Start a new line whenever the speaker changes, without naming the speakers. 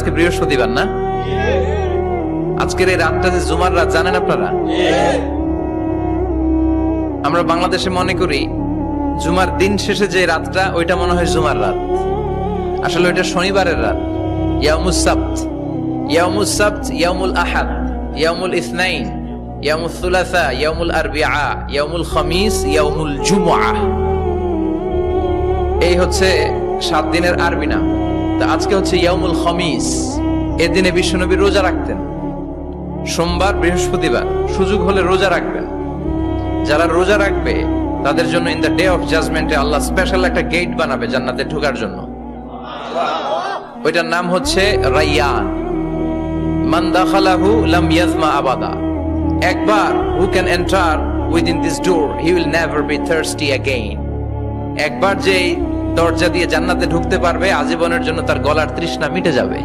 আজকে বৃহস্পতিবার না? আজকের এই রাতটা যে জুমার রাত জানেন আপনারা? আমরা বাংলাদেশে মনে করি জুমার দিন শেষে যে রাতটা ওইটা মনে হয় জুমার রাত, আসলে ওইটা শনিবারের রাত। ইয়াউমুস সাবত, ইয়াউমুস সাবত, ইয়াউমুল আহাদ, ইয়াউমুল ইসনাইন, ইয়াউমুল সুলাসা, ইয়াউমুল আরবিআ, ইয়াউমুল খামিস, ইয়াউমুল জুমআ। এই হচ্ছে 7 দিনের আরবি নাম। তা আজকে হচ্ছে ইয়াউমুল খামিস। এই দিনে বিশ্বনবী রোজা রাখতেন। সোমবার, বৃহস্পতিবার সুযোগ হলে রোজা রাখবেন। যারা রোজা রাখবে তাদের জন্য ইন দ্য ডে অফ জাজমেন্টে আল্লাহ স্পেশাল একটা গেট বানাবে জান্নাতে ঢোকার জন্য। ওইটার নাম হচ্ছে রাইয়ান। মান দাখালাহু লাম ইয়াজমা আবাদা। একবার who can enter within this door he will never be thirsty again. একবার যে দরজা দিয়ে জান্নাতে ঢুকতে পারবে আজীবনের জন্য তার গলার তৃষ্ণা মিটে যাবে।